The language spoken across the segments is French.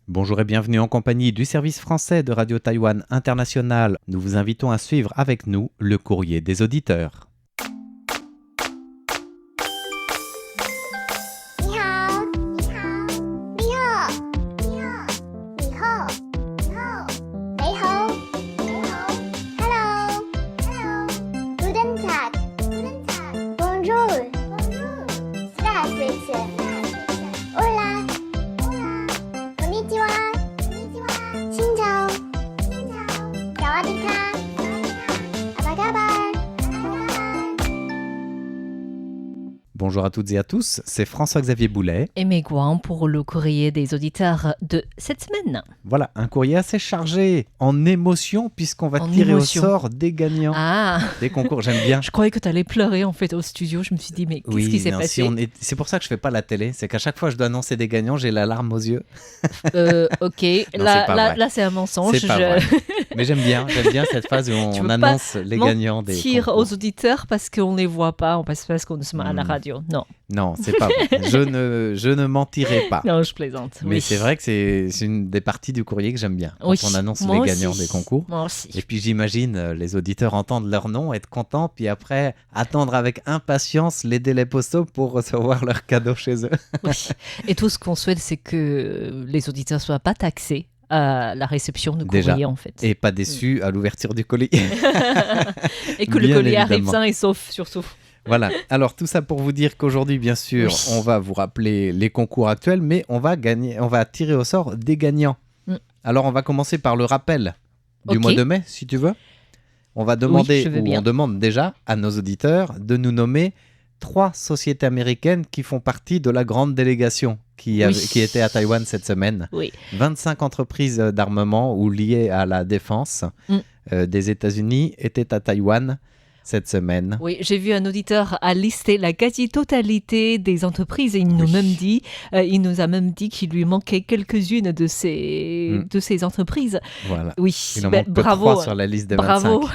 Bonjour et bienvenue en compagnie du service français de Radio Taïwan International. Nous vous invitons à suivre avec nous le courrier des auditeurs. 你好，你好，你好，你好，你好，你好，你好，Hello，Hello， Guten Tag，Guten Tag，Bonjour，Bonjour， Здравствуйте， Hola，Hola， Konnichiwa， Xin chào， Sawadee krap， Apa kabar， Bonjour à toutes et à tous, c'est François-Xavier Boulet. Et Meguan pour le courrier des auditeurs de cette semaine. Voilà, un courrier assez chargé en émotion puisqu'on va En tirer émotion. au sort des gagnants Ah, des concours. J'aime bien. je croyais que tu allais pleurer en fait au studio. Je me suis dit, mais qu'est-ce qui s'est non, passé? c'est pour ça que je fais pas la télé. C'est qu'à chaque fois que je dois annoncer des gagnants, j'ai la larme aux yeux. Ok, Non, là, c'est pas là, vrai. là, c'est un mensonge. C'est pas vrai. Mais j'aime bien cette phase où Tu on veux annonce les gagnants des Tire concours. aux auditeurs parce qu'on ne les voit pas, parce qu'on se met à la radio. Non, Non, c'est pas vrai. Je ne mentirai pas. non, je plaisante. Mais oui. c'est vrai que c'est une des parties du courrier que j'aime bien. Quand Oui, on annonce moi les aussi. gagnants des concours. Moi aussi. Et puis j'imagine les auditeurs entendre leur nom, être contents, puis après attendre avec impatience les délais postaux pour recevoir leurs cadeaux chez eux. Oui. Et tout ce qu'on souhaite, c'est que les auditeurs ne soient pas taxés à la réception du Déjà. courrier en fait. Et pas déçus à l'ouverture du colis. Et que le Bien colis arrive évidemment. sain et sauf surtout. Voilà. Alors tout ça pour vous dire qu'aujourd'hui, bien sûr, Oui. on va vous rappeler les concours actuels, mais on va tirer au sort des gagnants. Mm. Alors on va commencer par le rappel du Ok. mois de mai, si tu veux. On va demander, je veux ou bien. on demande déjà à nos auditeurs de nous nommer 3 sociétés américaines qui font partie de la grande délégation qui était à Taïwan cette semaine. Oui. 25 entreprises d'armement ou liées à la défense des États-Unis étaient à Taïwan cette semaine. Oui, j'ai vu un auditeur a listé la quasi-totalité des entreprises et il nous a même dit qu'il lui manquait quelques-unes de ces entreprises. Voilà. Oui, Il en ben, manque que bravo. 3 sur la liste des Bravo. 25.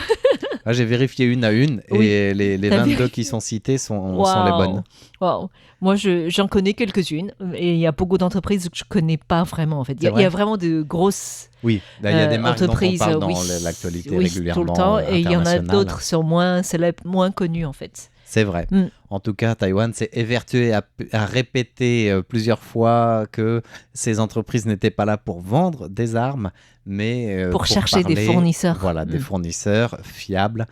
Ah, j'ai vérifié une à une et Oui. les T'as 22 vu qui sont citées sont Waouh. les bonnes. Waouh. Moi, j'en connais quelques-unes et il y a beaucoup d'entreprises que je connais pas vraiment en fait. Il y a- C'est il y a vrai vraiment de grosses Oui, là, il y a des marques dont on entreprises, parle dans oui, l'actualité oui, régulièrement. tout le temps, et il y en a internationale. d'autres sont moins célèbres, moins connues en fait. C'est vrai. Mm. En tout cas, Taïwan s'est évertué à répéter plusieurs fois que ces entreprises n'étaient pas là pour vendre des armes, mais Pour chercher des fournisseurs. Voilà, des Mm. fournisseurs fiables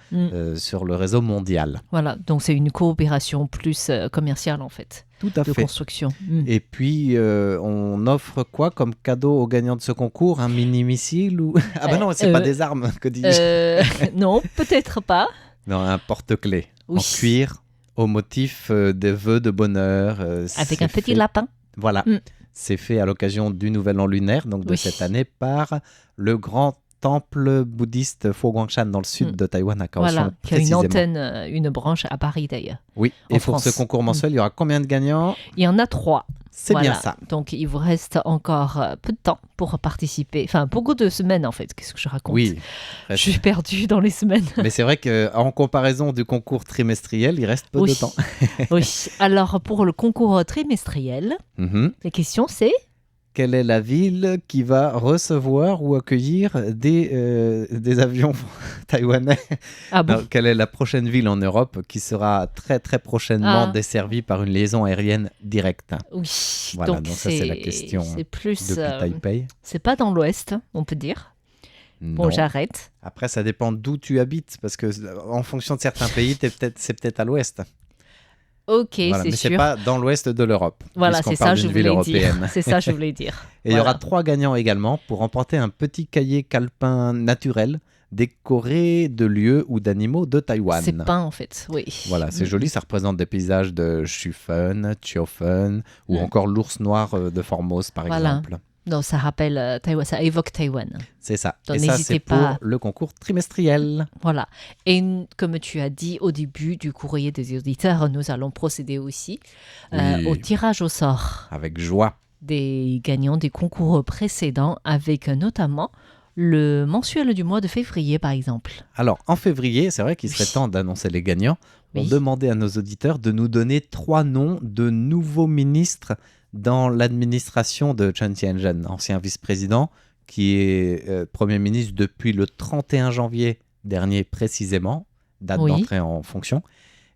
sur le réseau mondial. Voilà, donc c'est une coopération plus commerciale en fait, Tout à de fait. construction. Et puis, on offre quoi comme cadeau aux gagnants de ce concours? Un mini-missile ou... Ah bah non, c'est pas des armes, que dis-je? Non, peut-être pas. Non, un porte-clés Oui. en cuir au motif des vœux de bonheur. Avec c'est un petit fait- lapin. Voilà, Mm. c'est fait à l'occasion du Nouvel An lunaire, donc de Oui. cette année, par le grand temple bouddhiste Fo Guangshan dans le sud Mm. de Taïwan, à Kaohsiung. Voilà, qui a une précisément. antenne, une branche à Paris d'ailleurs. Oui, en et pour France. ce concours mensuel, il y aura combien de gagnants? Il y en a 3. C'est Voilà. bien ça. Donc il vous reste encore peu de temps pour participer. Enfin, beaucoup de semaines en fait. Qu'est-ce que je raconte? Oui, Je suis perdue dans les semaines. mais c'est vrai qu'en comparaison du concours trimestriel, il reste peu Oui. de temps. Oui. Alors pour le concours trimestriel, Mhm. la question c'est Quelle est la ville qui va recevoir ou accueillir des avions taïwanais? ah bon. Alors, quelle est la prochaine ville en Europe qui sera très très prochainement Ah. desservie par une liaison aérienne directe Oui. Voilà, donc ça, c'est la question C'est plus. depuis Taipei? C'est pas dans l'Ouest, on peut dire. Bon, Non. j'arrête. Après, ça dépend d'où tu habites, parce que en fonction de certains pays, c'est peut-être à l'ouest. Ok, Voilà, c'est mais c'est sûr. pas dans l'ouest de l'Europe. Voilà, puisqu'on c'est parle ça, je d'une ville voulais dire. européenne. C'est ça, je voulais dire. Et il y aura Voilà. 3 gagnants également pour remporter un petit cahier calepin naturel décoré de lieux ou d'animaux de Taïwan. C'est peint en fait, oui. Voilà, c'est joli, ça représente des paysages de Chufen, Chiofen ou Mm. encore l'ours noir de Formose par Voilà. exemple. Non, ça rappelle Taïwan, ça évoque Taïwan. C'est ça. Donc, Et ça, n'hésitez c'est pas. pour le concours trimestriel. Voilà. Et comme tu as dit au début du courrier des auditeurs, nous allons procéder aussi Oui. au tirage au sort Avec joie. des gagnants des concours précédents, avec notamment le mensuel du mois de février, par exemple. Alors, en février, c'est vrai qu'il serait Oui. temps d'annoncer les gagnants. On Oui. demandait à nos auditeurs de nous donner 3 noms de nouveaux ministres dans l'administration de Chen Tianzhen, ancien vice-président, qui est Premier ministre depuis le 31 janvier dernier précisément, date Oui. d'entrée en fonction.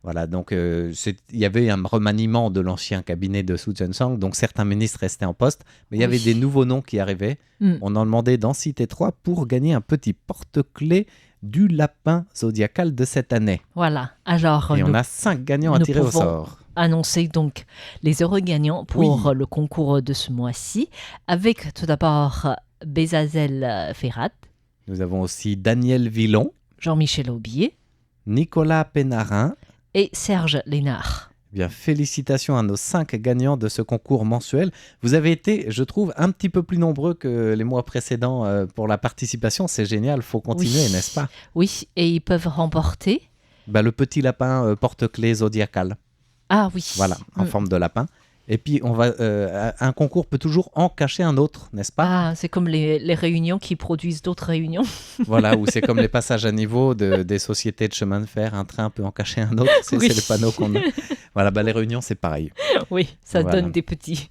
Voilà, donc il y avait un remaniement de l'ancien cabinet de Su Tseng-sang, donc certains ministres restaient en poste, mais il y avait Oui. des nouveaux noms qui arrivaient. Mm. On en demandait dans Cité 3 pour gagner un petit porte-clés du lapin zodiacal de cette année. Voilà. Alors, Et on nous a 5 gagnants à nous tirer au pouvons- sort. annoncer donc les heureux gagnants pour Oui. le concours de ce mois-ci, avec tout d'abord Bezazel Ferrat, Nous avons aussi Daniel Villon, Jean-Michel Aubier Nicolas Pénarin. et Serge Lénard. Eh bien, félicitations à nos 5 gagnants de ce concours mensuel. Vous avez été, je trouve, un petit peu plus nombreux que les mois précédents pour la participation. C'est génial, faut continuer, Oui. n'est-ce pas? Oui, et ils peuvent remporter. Le petit lapin porte-clés zodiacal, Ah oui. voilà, en forme de lapin. Et puis, un concours peut toujours en cacher un autre, n'est-ce pas? Ah, c'est comme les réunions qui produisent d'autres réunions. Voilà, ou c'est comme les passages à niveau des sociétés de chemin de fer. Un train peut en cacher un autre, c'est Oui. les panneaux qu'on a. Voilà, les réunions, c'est pareil. Oui, ça Voilà. donne des petits.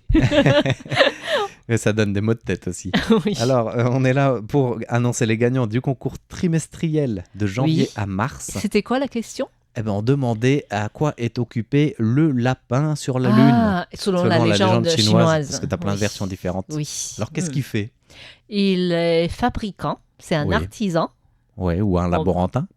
Et ça donne des mots de tête aussi. Oui. Alors, on est là pour annoncer les gagnants du concours trimestriel de janvier Oui. à mars. C'était quoi la question? Eh ben, on demandait à quoi est occupé le lapin sur la Lune. Ah, selon la légende chinoise. Parce que tu as plein de Oui. versions différentes. Oui. Alors, qu'est-ce qu'il fait? Il est fabricant, c'est un Oui. artisan Ouais, ou un laborantin.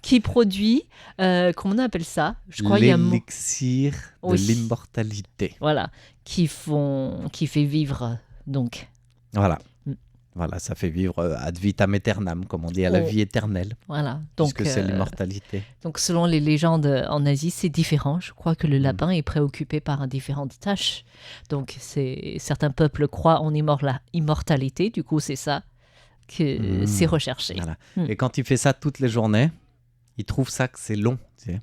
qui produit, comment on appelle ça? Je crois qu'il y a un mot. L'élixir de Oui. l'immortalité. Voilà, qui fait vivre, donc. Voilà. Mm. Voilà, ça fait vivre ad vitam aeternam, comme on dit, à la Oh. vie éternelle. Voilà. Donc, Puisque c'est l'immortalité. donc, selon les légendes en Asie, c'est différent. Je crois que le lapin est préoccupé par différentes tâches. Donc, certains peuples croient en immortalité. Du coup, c'est ça que c'est recherché. Voilà. Mm. Et quand il fait ça toutes les journées, il trouve ça que c'est long. Tu sais.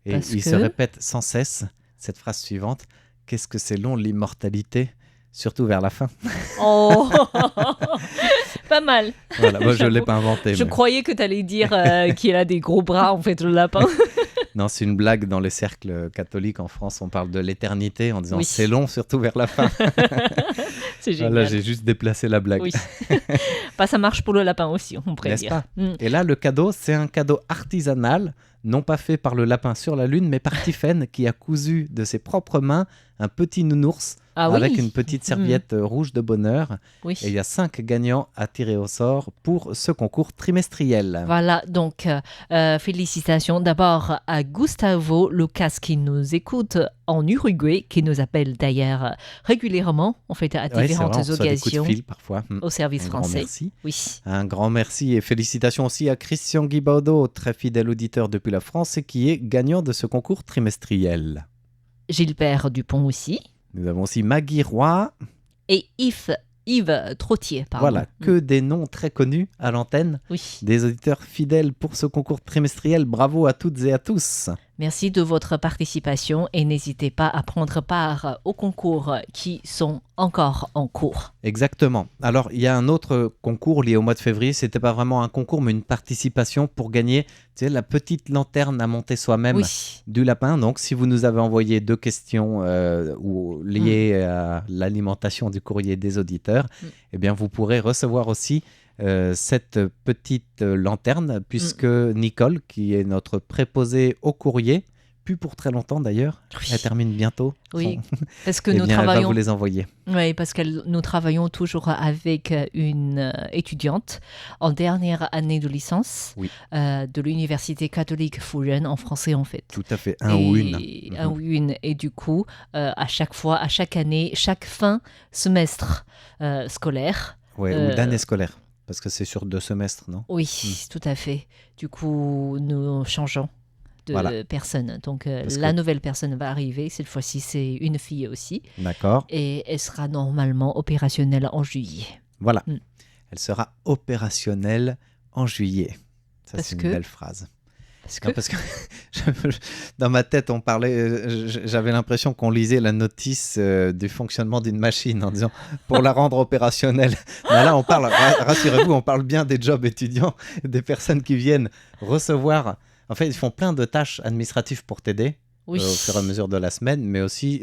Et Parce il que- se répète sans cesse cette phrase suivante. Qu'est-ce que c'est long l'immortalité? Surtout vers la fin. Oh Pas mal. Voilà, moi je ne l'ai J'avoue. pas inventé. Je mais- croyais que tu allais dire qu'il a des gros bras, en fait, le lapin. Non, c'est une blague dans les cercles catholiques en France. On parle de l'éternité en disant Oui. c'est long, surtout vers la fin. C'est Là, génial. j'ai juste déplacé la blague. Oui. Ça marche pour le lapin aussi, on pourrait N'est-ce dire. pas Mm. Et là, le cadeau, c'est un cadeau artisanal, non pas fait par le lapin sur la Lune, mais par Tiphaine qui a cousu de ses propres mains un petit nounours Ah avec oui. une petite serviette rouge de bonheur. Oui. Et il y a 5 gagnants à tirer au sort pour ce concours trimestriel. Voilà, donc félicitations d'abord à Gustavo Lucas qui nous écoute en Uruguay, qui nous appelle d'ailleurs régulièrement, en fait, à Ouais, c'est différentes vrai, on reçoit des coups de occasions fil parfois. au service Un grand français. merci. Oui. Un grand merci et félicitations aussi à Christian Guibaudo, très fidèle auditeur depuis la France et qui est gagnant de ce concours trimestriel. Gilbert Dupont aussi. Nous avons aussi Maggie Roy. Et Yves Trottier, pardon. Voilà, que des noms très connus à l'antenne, Oui. des auditeurs fidèles pour ce concours trimestriel. Bravo à toutes et à tous. Merci de votre participation et n'hésitez pas à prendre part aux concours qui sont encore en cours. Exactement. Alors, il y a un autre concours lié au mois de février. C'était pas vraiment un concours, mais une participation pour gagner, tu sais, la petite lanterne à monter soi-même Oui. du lapin. Donc, si vous nous avez envoyé 2 questions ou liées à l'alimentation du courrier des auditeurs, eh bien, vous pourrez recevoir aussi cette petite lanterne, puisque Nicole, qui est notre préposée au courrier, plus pour très longtemps d'ailleurs, Oui. elle termine bientôt. Oui, parce que Eh nous bien, elle va travaillons. vous les envoyer. Oui, parce que nous travaillons toujours avec une étudiante en dernière année de licence Oui. de l'Université catholique Furen en français en fait. Tout à fait, un ou une. Un ou une. Et du coup, à chaque fois, à chaque année, chaque fin semestre scolaire. Ouais, ou d'année scolaire, parce que c'est sur 2 semestres, non? Oui, tout à fait. Du coup, nous changeons de Voilà. personne. Donc, Parce la que- nouvelle personne va arriver. Cette fois-ci, c'est une fille aussi. D'accord. Et elle sera normalement opérationnelle en juillet. Voilà. Mm. Elle sera opérationnelle en juillet. Ça, Parce c'est une que- belle phrase. Parce que... Non, parce que dans ma tête, on parlait, j'avais l'impression qu'on lisait la notice du fonctionnement d'une machine en disant pour la rendre opérationnelle. Mais là, on parle, rassurez-vous, on parle bien des jobs étudiants, des personnes qui viennent recevoir. En fait, ils font plein de tâches administratives pour t'aider. Oui. au fur et à mesure de la semaine, mais aussi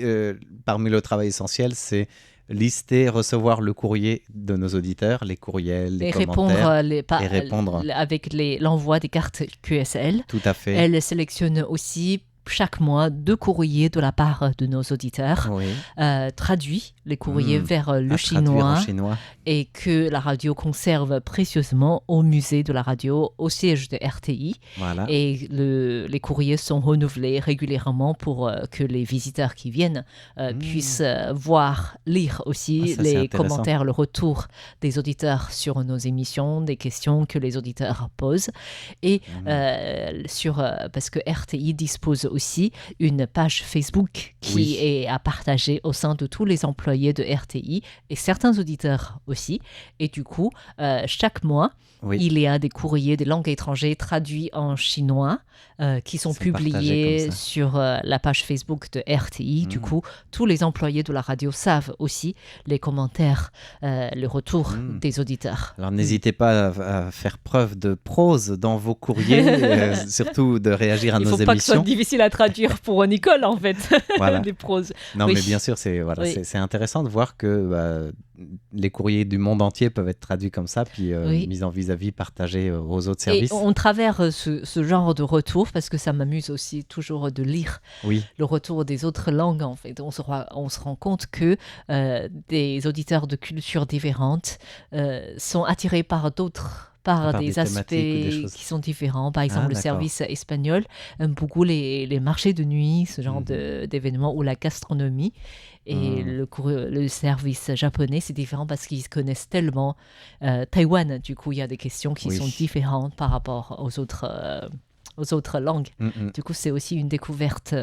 parmi le travail essentiel, c'est lister, recevoir le courrier de nos auditeurs, les courriels, les Et commentaires, répondre, et répondre. avec l'envoi des cartes QSL. Tout à fait. Elle sélectionne aussi chaque mois 2 courriers de la part de nos auditeurs, Oui. traduit les courriers vers le À traduire en chinois chinois. et que la radio conserve précieusement au musée de la radio, au siège de RTI. Voilà. Et les courriers sont renouvelés régulièrement pour que les visiteurs qui viennent puissent voir, lire aussi Ah, ça, c'est les intéressant. commentaires, le retour des auditeurs sur nos émissions, des questions que les auditeurs posent. Et parce que RTI dispose aussi une page Facebook qui Oui. est à partager au sein de tous les employés de RTI et certains auditeurs aussi. Et du coup, chaque mois, Oui. il y a des courriers des langues étrangères traduits en chinois qui sont partagés publiés comme ça. sur la page Facebook de RTI. Du coup, tous les employés de la radio savent aussi les commentaires, le retour des auditeurs. Alors n'hésitez pas à faire preuve de prose dans vos courriers, surtout de réagir à Il ne nos faut pas que ce soit émissions. difficile à traduire pour Nicole, en fait, Voilà. des proses. Non, Oui. mais bien sûr, c'est Oui. intéressant de voir que les courriers du monde entier peuvent être traduits comme ça, puis Oui. mis en vis-à-vis, partagés aux autres Et services. on traverse ce genre de retour parce que ça m'amuse aussi toujours de lire Oui, le retour des autres langues, en fait. On se rend compte que des auditeurs de cultures différentes sont attirés par Par des des aspects thématiques ou des choses. qui sont différents. Par exemple, le d'accord. service espagnol aime beaucoup les marchés de nuit, ce genre d'événements, ou la gastronomie. Et le service japonais, c'est différent parce qu'ils connaissent tellement Taïwan. Du coup, il y a des questions qui Oui. sont différentes par rapport aux autres langues. Du coup, c'est aussi une découverte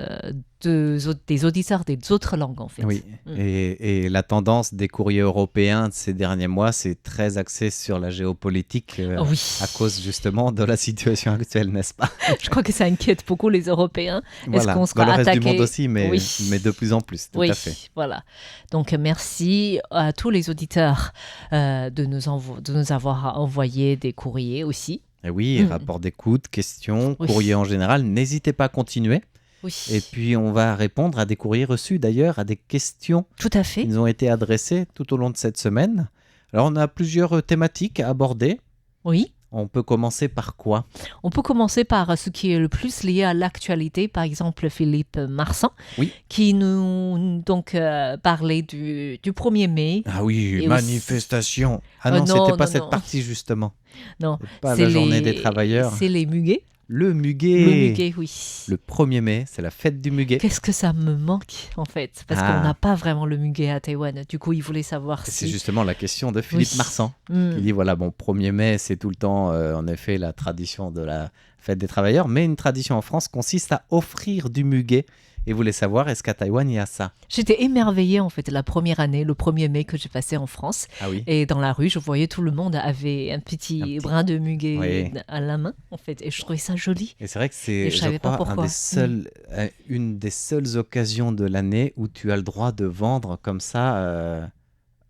des auditeurs des autres langues, en fait. Oui, et la tendance des courriers européens de ces derniers mois, c'est très axé sur la géopolitique Oui. à cause justement de la situation actuelle, n'est-ce pas? Je crois que ça inquiète beaucoup les Européens. Voilà, Est-ce qu'on dans sera le reste attaqué du monde aussi, mais Oui. de plus en plus, tout Oui, à fait. voilà. Donc, merci à tous les auditeurs de nous avoir envoyé des courriers aussi. Et oui, rapport d'écoute, questions, Oui. courriers en général, n'hésitez pas à continuer. Oui, Et puis, on va répondre à des courriers reçus d'ailleurs, à des questions tout à qui fait. nous ont été adressées tout au long de cette semaine. Alors, on a plusieurs thématiques à aborder. Oui. On peut commencer par quoi? On peut commencer par ce qui est le plus lié à l'actualité, par exemple Philippe Marsan, Oui. qui nous parlait du 1er mai. Ah oui, Et manifestation. Ah Oh non, non, c'était pas non, cette non. partie justement. Non, Pas c'est la journée des travailleurs. C'est les muguets. Le muguet. Le muguet, oui. Le 1er mai, c'est la fête du muguet. Qu'est-ce que ça me manque, en fait, parce Ah. qu'on n'a pas vraiment le muguet à Taïwan. Du coup, il voulait savoir Et c'est si... justement la question de Philippe Oui. Marsan. Hmm. Qui dit voilà, bon, 1er mai, c'est tout le temps, en effet, la tradition de la fête des travailleurs, mais une tradition en France consiste à offrir du muguet. Et vous voulez savoir, est-ce qu'à Taïwan, il y a ça? J'étais émerveillée, en fait, la première année, le 1er mai que j'ai passé en France. Ah oui. Et dans la rue, je voyais tout le monde avait un petit brin de muguet Oui. à la main, en fait. Et je trouvais ça joli. Et c'est vrai que c'est, Et je je savais pas crois, pourquoi. une des seules occasions de l'année où tu as le droit de vendre comme ça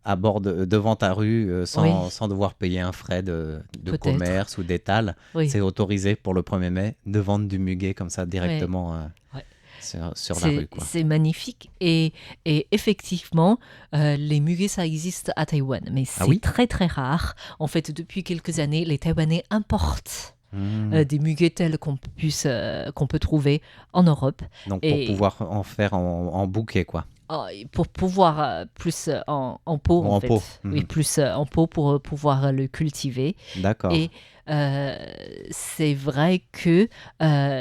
à bord devant ta rue sans devoir payer un frais de Peut-être. commerce ou d'étal. Oui. C'est autorisé pour le 1er mai de vendre du muguet comme ça directement Ouais. sur la rue, quoi. C'est magnifique. Et effectivement, les muguets, ça existe à Taïwan. Mais c'est Ah oui très, très rare. En fait, depuis quelques années, les Taïwanais importent Mmh. des muguets tels qu'on peut trouver en Europe. Donc pour et- pouvoir en faire en bouquet, quoi. Et pour pouvoir plus en pot, Ou en en fait. pot. Oui, Mhm. plus en pot pour pouvoir le cultiver. D'accord. Et c'est vrai que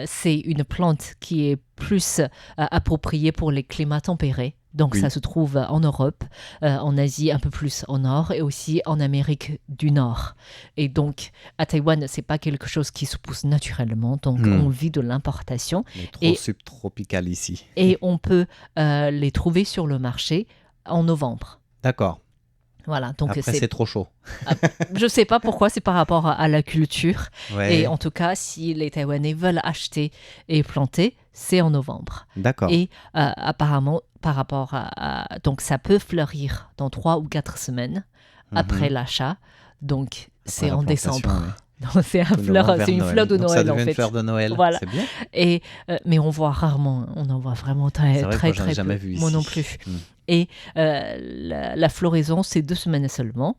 c'est une plante qui est plus appropriée pour les climats tempérés. Donc Oui. ça se trouve en Europe, en Asie un peu plus au nord et aussi en Amérique du Nord. Et donc à Taïwan, c'est pas quelque chose qui se pousse naturellement. Donc on vit de l'importation Mais trop et- subtropical ici. et on peut les trouver sur le marché en novembre. D'accord. Voilà, donc Après, c'est trop chaud. je sais pas pourquoi, c'est par rapport à la culture. Ouais. Et en tout cas, si les Taïwanais veulent acheter et planter, c'est en novembre. D'accord. Et apparemment, par rapport donc ça peut fleurir dans 3 ou 4 semaines après l'achat. Donc c'est la en plantation, décembre. ouais. Donc, c'est Tout vers c'est une Noël. fleur de Donc, ça Noël en devient fait. une fleur de Noël. Voilà. C'est bien. Et, mais on voit rarement, on en voit vraiment C'est très, vrai que très, moi, j'en ai très jamais peu. vu Moi ici. non plus. Mm. Et la floraison, c'est 2 semaines seulement.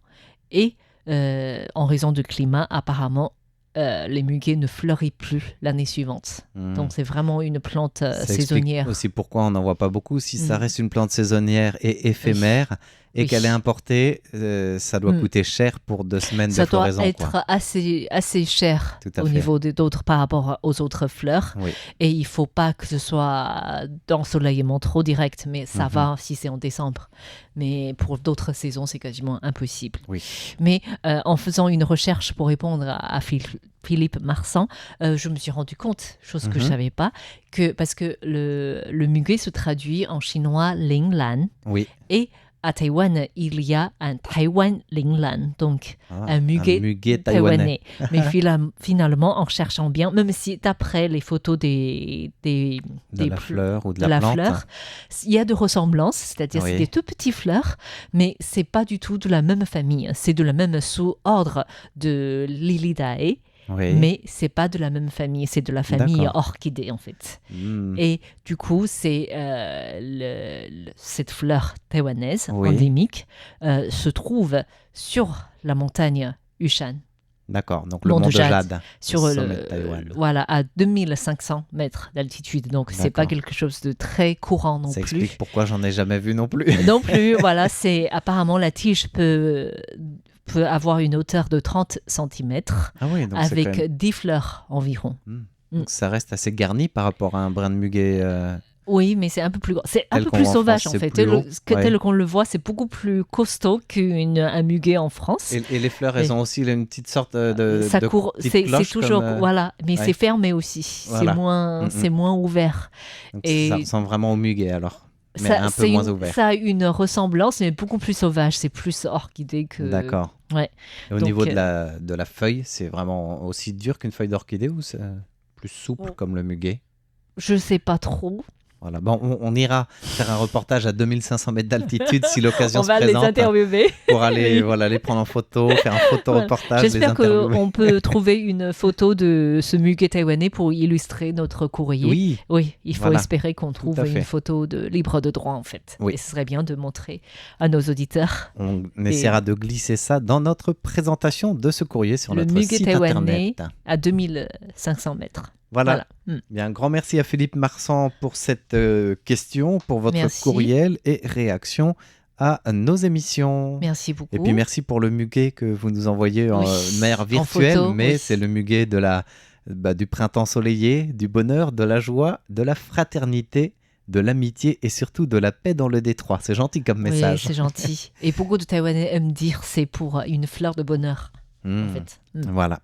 Et en raison du climat, apparemment, les muguets ne fleurissent plus l'année suivante. Mm. Donc, c'est vraiment une plante Ça explique saisonnière. aussi pourquoi on n'en voit pas beaucoup. Si ça Mm. reste une plante saisonnière et éphémère et Oui. qu'elle est importée, ça doit Mm. coûter cher pour 2 semaines Ça de doit floraison. être Quoi. assez cher Tout à au fait. niveau d'autres par rapport aux autres fleurs. Oui. Et il faut pas que ce soit d'ensoleillement trop direct, mais ça Mhm. va si c'est en décembre. Mais pour d'autres saisons, c'est quasiment impossible. Oui. Mais en faisant une recherche pour répondre à Philippe Marsan, je me suis rendu compte, chose que je Mhm. savais pas, parce que le muguet se traduit en chinois Linglan, Oui. et à Taïwan, il y a un Taïwan Linglan, donc Ah, un muguet taïwanais. Mais finalement, en cherchant bien, même si d'après les photos De la fleur ou de de la la plante. fleur, il y a de ressemblances, c'est-à-dire Oui. c'est des tout petits fleurs, mais c'est pas du tout de la même famille. C'est de la même sous-ordre de Lilidae, Oui. mais c'est pas de la même famille. C'est de la famille D'accord. orchidée en fait. Mm. Et du coup, c'est cette fleur taïwanaise Oui. endémique se trouve sur la montagne Yushan, D'accord. Donc le Mont mont de de Jade, Jade. sur le sommet de Taïwan. voilà, à 2500 mètres d'altitude. Donc, c'est pas D'accord. quelque chose de très courant non Ça plus. explique pourquoi j'en ai jamais vu non plus. Non plus, voilà, c'est apparemment la tige peut avoir une hauteur de 30 cm Ah oui, donc c'est quand avec même... 10 fleurs environ. Donc ça reste assez garni par rapport à un brin de muguet. Oui, mais c'est un peu plus grand. C'est un Tel peu qu'on plus voit en sauvage France, en c'est fait. plus haut. Ouais. Tel qu'on le voit, c'est beaucoup plus costaud qu'un muguet en France. Et les fleurs, elles Et- ont aussi une petite sorte de Ça de court, petite c'est cloche toujours comme, voilà, mais ouais. c'est fermé aussi. Voilà. C'est moins ouvert. donc et- ça ressemble vraiment au muguet alors, mais Ça, un peu moins ouvert. ça a une ressemblance, mais beaucoup plus sauvage. C'est plus orchidée que. D'accord. Ouais. Et au Donc, niveau de la feuille, c'est vraiment aussi dur qu'une feuille d'orchidée ou c'est plus souple comme le muguet? Je sais pas trop. Voilà. Bon, on ira faire un reportage à 2500 mètres d'altitude si l'occasion On se va les présente interviewer. pour aller, Oui. voilà, les prendre en photo, faire un photo-reportage, les J'espère interviewer. qu'on peut trouver une photo de ce muguet taïwanais pour illustrer notre courrier. Oui, Oui, il faut Voilà. espérer qu'on trouve à fait. une photo libre de droit en fait. Oui. Et ce serait bien de montrer à nos auditeurs on essaiera de glisser ça dans notre présentation de ce courrier sur le notre muguet site taïwanais internet. à 2500 mètres. Voilà. Mm. Bien, un grand merci à Philippe Marsan pour cette question, pour votre Merci. courriel et réaction à nos émissions. Merci beaucoup. Et puis merci pour le muguet que vous nous envoyez en Oui, manière en virtuelle, photo, mais oui. c'est le muguet du printemps ensoleillé, du bonheur, de la joie, de la fraternité, de l'amitié et surtout de la paix dans le détroit. C'est gentil comme Oui, message. c'est gentil. Et beaucoup de Taïwanais aiment dire c'est pour une fleur de bonheur Mm. en fait. Voilà.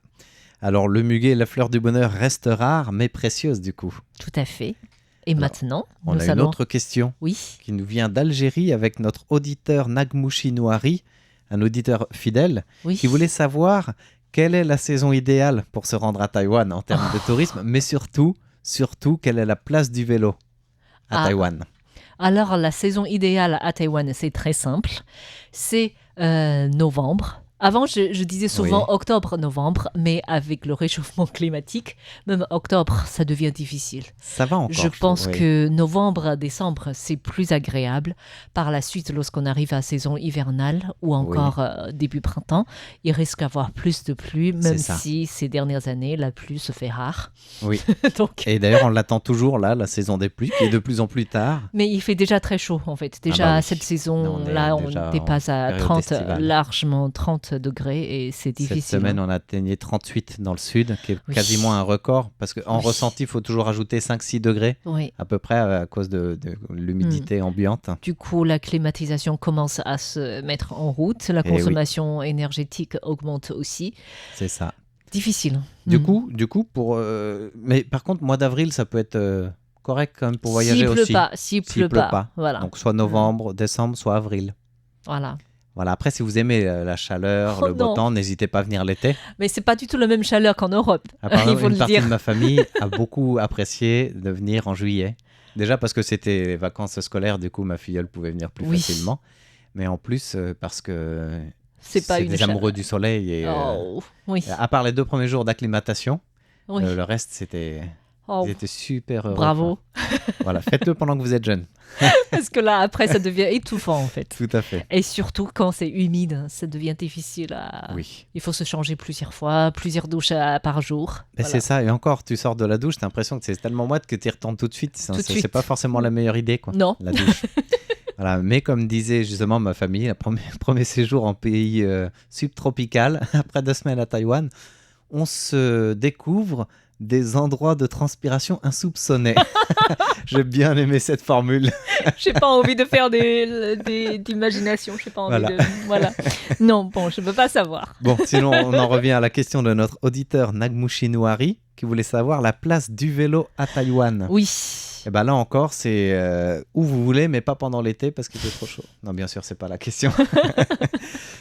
Alors le muguet, la fleur du bonheur, reste rare mais précieuse du coup. Tout à fait. Et Alors, maintenant, On nous a une allons. autre question Oui. qui nous vient d'Algérie avec notre auditeur Nagmouchi Nouari, un auditeur fidèle, Oui. qui voulait savoir quelle est la saison idéale pour se rendre à Taïwan en termes de tourisme, mais surtout, quelle est la place du vélo à Ah. Taïwan. Alors, la saison idéale à Taïwan, c'est très simple. C'est novembre. Avant, je disais souvent Oui. octobre-novembre, mais avec le réchauffement climatique, même octobre, ça devient difficile. Ça va encore. Je pense trouve, oui. que novembre-décembre, c'est plus agréable. Par la suite, lorsqu'on arrive à la saison hivernale ou encore début printemps, il risque d'avoir plus de pluie, même C'est ça. si ces dernières années, la pluie se fait rare. Oui. Donc, Et d'ailleurs, on l'attend toujours là, la saison des pluies, qui est de plus en plus tard. mais il fait déjà très chaud en fait. Déjà bah oui. cette saison-là, Là, on est on déjà en dépasse à période 30, estivale. largement 30 degrés et c'est difficile. Cette semaine, on atteignait 38 dans le sud, qui est Oui. quasiment un record, parce qu'en Oui. ressenti, il faut toujours ajouter 5-6 degrés Oui. à peu près à cause de l'humidité ambiante. Du coup, la climatisation commence à se mettre en route. La Eh oui. consommation énergétique augmente aussi. C'est ça. Difficile. Du Mm. coup, mais par contre, mois d'avril, ça peut être correct quand même pour voyager aussi. S'il pleut pas. Voilà. Donc soit novembre, décembre, soit avril. Voilà. Voilà. Après, si vous aimez la chaleur, Oh le beau non. temps, n'hésitez pas à venir l'été. Mais c'est pas du tout la même chaleur qu'en Europe. Apparemment, Il faut une le partie dire. de ma famille a beaucoup apprécié de venir en juillet. Déjà parce que c'était les vacances scolaires, du coup, ma filleule pouvait venir plus Oui. facilement. Mais en plus, parce que C'est pas une des chaleur. amoureux du soleil. Et, Oh, oui. à part les 2 premiers jours d'acclimatation, Oui. le reste, c'était... Oh, Ils étaient super heureux. bravo. quoi. Voilà, faites-le pendant que vous êtes jeune. Parce que là, après, ça devient étouffant, en fait. Tout à fait. Et surtout, quand c'est humide, ça devient difficile à... Oui. Il faut se changer plusieurs fois, plusieurs douches par jour. Mais Voilà. c'est ça, et encore, tu sors de la douche, t'as l'impression que c'est tellement moite que tu y retournes tout de suite. Tout de C'est suite. pas forcément la meilleure idée, quoi. Non. La douche. Voilà, mais comme disait justement ma famille, le premier séjour en pays subtropical, après 2 semaines à Taïwan, on se découvre des endroits de transpiration insoupçonnés. J'ai bien aimé cette formule. J'ai pas envie de faire d'imagination. J'ai pas envie Voilà. de... Voilà. Non, bon, je peux pas savoir. Bon, sinon, on en revient à la question de notre auditeur Nagmushi Nouari, qui voulait savoir la place du vélo à Taïwan. Oui. Et ben là encore, c'est où vous voulez, mais pas pendant l'été parce qu'il fait trop chaud. Non, bien sûr, c'est pas la question.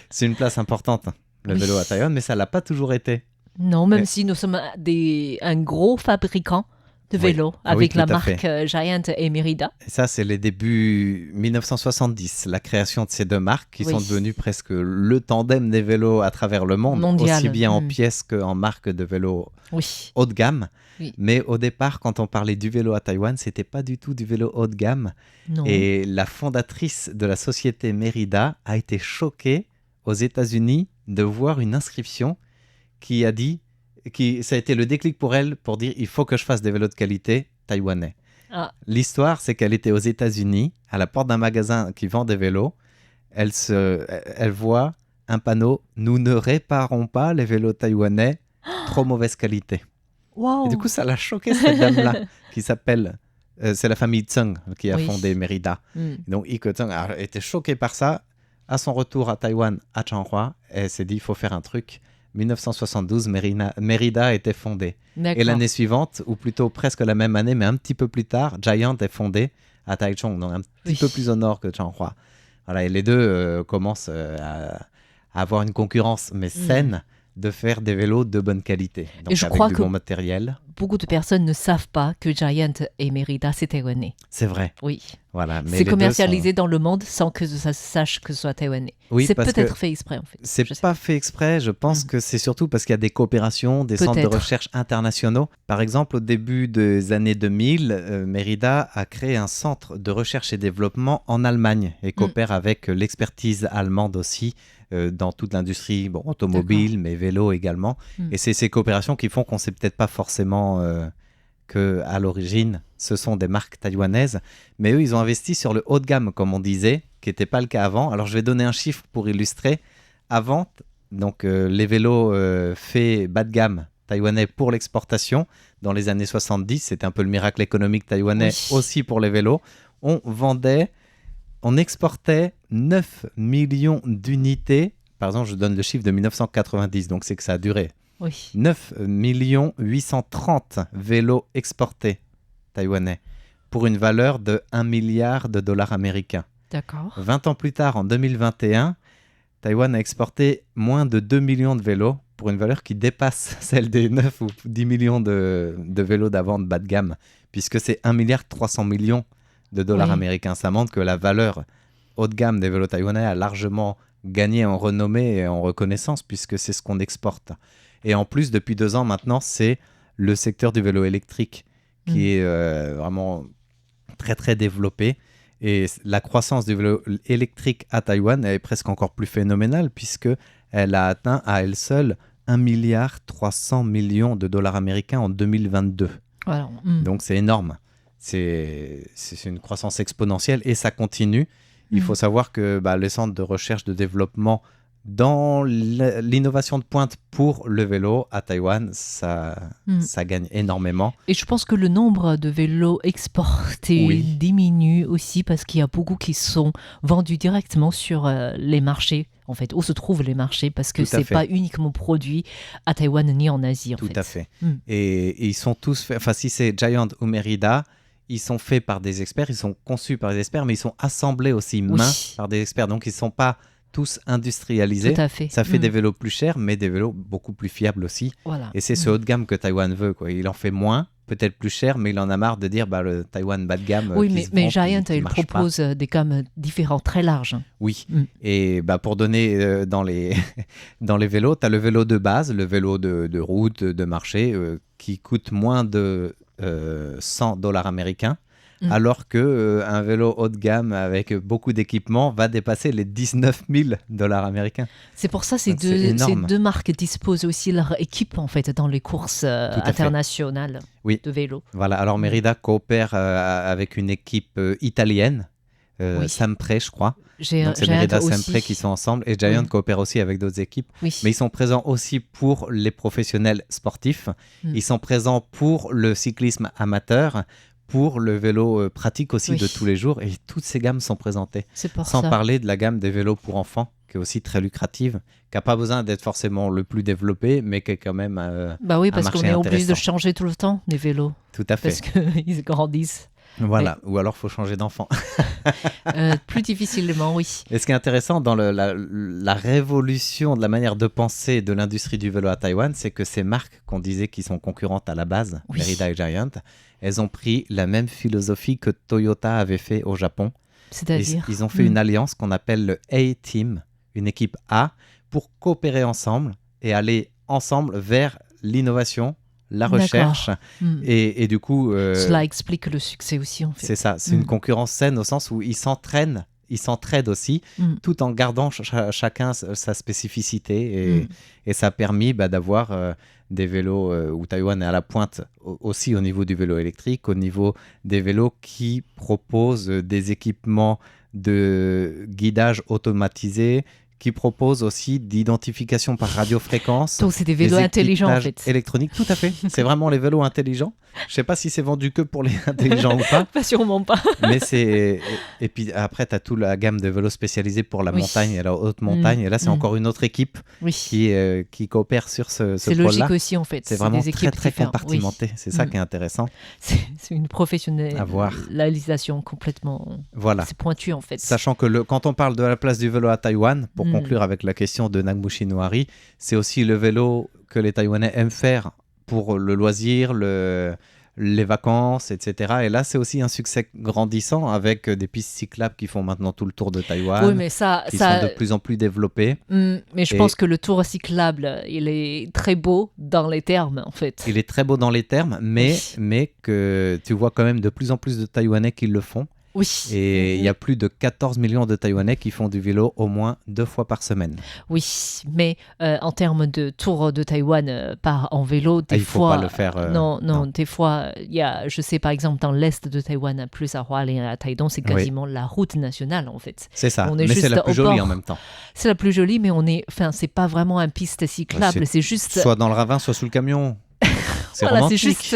C'est une place importante, le Oui. vélo à Taïwan, mais ça l'a pas toujours été. Non, même Mais- si nous sommes un gros fabricant de Oui. vélos Ah oui, avec la tout à marque Giant et Merida. Et ça, c'est les débuts 1970, la création de ces 2 marques qui Oui. sont devenues presque le tandem des vélos à travers le monde, Mondial. aussi bien en Mm. pièces qu'en marque de vélos Oui. haut de gamme. Oui. Mais au départ, quand on parlait du vélo à Taïwan, c'était pas du tout du vélo haut de gamme. Non. Et la fondatrice de la société Merida a été choquée aux États-Unis de voir une inscription qui a dit, ça a été le déclic pour elle pour dire il faut que je fasse des vélos de qualité taïwanais. Ah. L'histoire, c'est qu'elle était aux États-Unis, à la porte d'un magasin qui vend des vélos. Elle voit un panneau nous ne réparons pas les vélos taïwanais, trop mauvaise qualité. Wow. Et du coup, ça l'a choquée cette dame-là qui s'appelle. C'est la famille Tseng qui a Oui. fondé Merida. Mm. Donc, Ike Tseng a été choquée par ça. À son retour à Taïwan, à Changhua, elle s'est dit il faut faire un truc. 1972, Merida a été fondée. D'accord. Et l'année suivante, ou plutôt presque la même année, mais un petit peu plus tard, Giant est fondée à Taichung, donc un petit Oui. peu plus au nord que Changhua. Voilà, et les deux commencent à avoir une concurrence, mais saine, de faire des vélos de bonne qualité. Donc Et je avec crois du que- bon matériel. Beaucoup de personnes ne savent pas que Giant et Merida, c'est taïwanais. C'est vrai. Oui. Voilà, mais C'est les deux commercialisé dans le monde sans que ça se sache que ce soit taïwanais. Oui, c'est parce peut-être que fait exprès, en fait. c'est Je sais. pas fait exprès. Je pense que c'est surtout parce qu'il y a des coopérations, des centres de Peut-être. recherche internationaux. Par exemple, au début des années 2000, Merida a créé un centre de recherche et développement en Allemagne et coopère avec l'expertise allemande aussi dans toute l'industrie automobile, mais vélo également. Mm. Et c'est ces coopérations qui font qu'on sait peut-être pas forcément que à l'origine, ce sont des marques taïwanaises. Mais eux, ils ont investi sur le haut de gamme, comme on disait, qui n'était pas le cas avant. Alors, je vais donner un chiffre pour illustrer. Avant, donc, les vélos faits bas de gamme taïwanais pour l'exportation, dans les années 70, c'était un peu le miracle économique taïwanais Oui. aussi pour les vélos. On exportait 9 millions d'unités. Par exemple, je donne le chiffre de 1990, donc c'est que ça a duré. Oui. 9 830 vélos exportés taïwanais pour une valeur de 1 milliard de dollars américains. D'accord. 20 ans plus tard, en 2021, Taïwan a exporté moins de 2 millions de vélos pour une valeur qui dépasse celle des 9 ou 10 millions de vélos d'avant de bas de gamme, puisque c'est 1 milliard 300 millions de dollars Oui. américains. Ça montre que la valeur haut de gamme des vélos taïwanais a largement gagné en renommée et en reconnaissance, puisque c'est ce qu'on exporte. Et en plus, depuis 2 ans maintenant, c'est le secteur du vélo électrique qui est vraiment très très développé. Et la croissance du vélo électrique à Taïwan est presque encore plus phénoménale, puisqu'elle a atteint à elle seule 1 milliard 300 millions de dollars américains en 2022. Alors, Donc c'est énorme. C'est une croissance exponentielle et ça continue. Il faut savoir que les centres de recherche de développement dans l'innovation de pointe pour le vélo à Taïwan, ça gagne énormément. Et je pense que le nombre de vélos exportés Oui. diminue aussi parce qu'il y a beaucoup qui sont vendus directement sur les marchés, en fait, où se trouvent les marchés, parce que Tout à c'est fait. pas uniquement produit à Taïwan ni en Asie, en Tout fait. à fait. Mm. Et ils sont tous faits, enfin si c'est Giant ou Merida, ils sont faits par des experts, ils sont conçus par des experts, mais ils sont assemblés aussi main par des experts. Donc ils ne sont pas tous industrialisés. Tout à fait. Ça fait des vélos plus chers, mais des vélos beaucoup plus fiables aussi. Voilà. Et c'est ce haut de gamme que Taïwan veut, quoi. Il en fait moins peut-être plus cher, mais il en a marre de dire le Taïwan bas de gamme. Oui, qui se mais vend, Giant, qui il marche pas. propose des gammes différentes, très larges. Oui, Mm. et pour donner dans les vélos, tu as le vélo de base, le vélo de route, de marché, qui coûte moins de $100 américains, alors qu'un vélo haut de gamme avec beaucoup d'équipements va dépasser les $19 000 américains. C'est pour ça que Donc, c'est ces énorme. deux marques disposent aussi leur équipe en fait dans les courses à fait. internationales Oui. de vélo. Voilà, alors Merida coopère avec une équipe italienne, Oui. Sampre, je crois. J'ai Donc c'est Giant Merida aussi. Sampre qui sont ensemble, et Giant Oui. coopère aussi avec d'autres équipes. Oui. Mais ils sont présents aussi pour les professionnels sportifs. Ils sont présents pour le cyclisme amateur, pour le vélo pratique aussi Oui. de tous les jours. Et toutes ces gammes sont présentées. C'est pour Sans ça. parler de la gamme des vélos pour enfants, qui est aussi très lucrative, qui n'a pas besoin d'être forcément le plus développé, mais qui est quand même Bah oui, parce marché qu'on est obligé de intéressant. changer tout le temps les vélos, tout à fait. parce qu'ils grandissent. Voilà. Ou alors, il faut changer d'enfant. Plus difficilement, oui. Et ce qui est intéressant dans la révolution de la manière de penser de l'industrie du vélo à Taïwan, c'est que ces marques qu'on disait qui sont concurrentes à la base, Oui. Merida et Giant, elles ont pris la même philosophie que Toyota avait fait au Japon. C'est-à-dire Ils ont fait une alliance qu'on appelle le A-Team, une équipe A, pour coopérer ensemble et aller ensemble vers l'innovation, la D'accord. recherche. Mm. Et du coup, Cela explique le succès aussi, en fait. c'est ça, c'est une concurrence saine au sens où ils s'entraînent, ils s'entraident aussi, tout en gardant chacun sa spécificité. Et ça a permis d'avoir des vélos où Taïwan est à la pointe aussi au niveau du vélo électrique, au niveau des vélos qui proposent des équipements de guidage automatisé, qui proposent aussi d'identification par radiofréquence. Donc c'est des vélos intelligents, en équipements fait. électroniques, tout à fait. C'est vraiment les vélos intelligents. Je sais pas si c'est vendu que pour les intelligents ou pas. Pas sûrement pas. Mais c'est... Et puis après, tu as toute la gamme de vélos spécialisés pour la Oui. montagne et la haute montagne. Et là, c'est encore une autre équipe Oui. qui coopère sur ce C'est pôle-là. logique aussi, en fait. C'est vraiment des très, équipes très différentes. compartimenté. Oui. C'est ça qui est intéressant. C'est une À voir. professionnalisation complètement... Voilà. C'est pointu, en fait. Sachant que quand on parle de la place du vélo à Taïwan, pour conclure avec la question de Nagmushi Nohari, c'est aussi le vélo que les Taïwanais aiment faire pour le loisir, les vacances, etc. Et là, c'est aussi un succès grandissant avec des pistes cyclables qui font maintenant tout le tour de Taïwan, Oui, mais ça... qui sont de plus en plus développées. Mais je pense que le tour cyclable, il est très beau dans les termes, en fait. Il est très beau dans les termes, mais que tu vois quand même de plus en plus de Taïwanais qui le font. Oui. Et il y a plus de 14 millions de Taïwanais qui font du vélo au moins 2 fois par semaine. Oui, mais en termes de tour de Taïwan en vélo, des il faut fois... pas le faire. Non, des fois, il y a, je sais par exemple, dans l'est de Taïwan, plus à Hualien et à Taidong, c'est quasiment la route nationale, en fait. C'est ça, On est mais c'est juste la plus au jolie bord. en même temps. C'est la plus jolie, mais c'est pas vraiment une piste cyclable, c'est juste... Soit dans le ravin, soit sous le camion. C'est Voilà, romantique.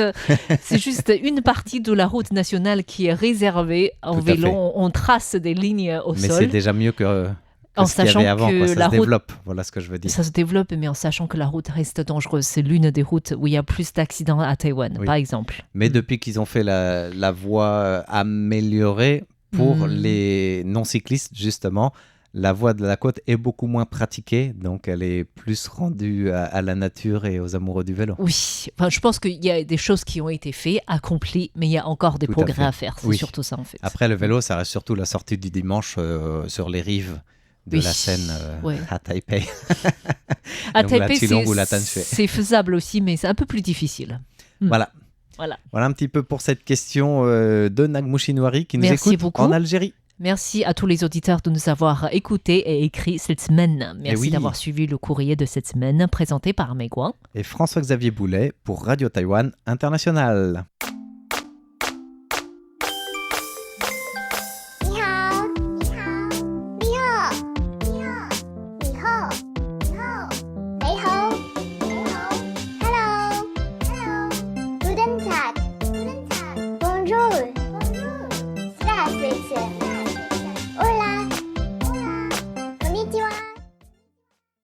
c'est juste une partie de la route nationale qui est réservée en Tout à vélo. fait. On trace des lignes au Mais sol. c'est déjà mieux que En ce qu'il y sachant avait avant. que Quoi. Ça la se route- développe, voilà ce que je veux dire. Ça se développe, mais en sachant que la route reste dangereuse. C'est l'une des routes où il y a plus d'accidents à Taïwan, Oui. par exemple. Mais depuis qu'ils ont fait la voie améliorée pour les non-cyclistes, justement, la voie de la côte est beaucoup moins pratiquée, donc elle est plus rendue à la nature et aux amoureux du vélo. Oui, enfin, je pense qu'il y a des choses qui ont été faites, accomplies, mais il y a encore des Tout à progrès fait. à faire. C'est Oui. surtout ça, en fait. Après, le vélo, ça reste surtout la sortie du dimanche sur les rives de Oui. la Seine Ouais. à Taipei. À Donc, la Taipei, Qilong ou la Tanshui. c'est faisable aussi, mais c'est un peu plus difficile. Voilà. Voilà. Voilà un petit peu pour cette question de Nagmushi Nohari qui nous Merci écoute beaucoup. en Algérie. Merci à tous les auditeurs de nous avoir écoutés et écrits cette semaine. Merci oui. d'avoir suivi le courrier de cette semaine présenté par Megouin. Et François-Xavier Boulet pour Radio Taïwan International. 你好，你好，你好，你好，你好，你好，你好，你好，Hello, Hello, Guten Tag, Guten Tag, Bonjour, Bonjour, Здравствуйте.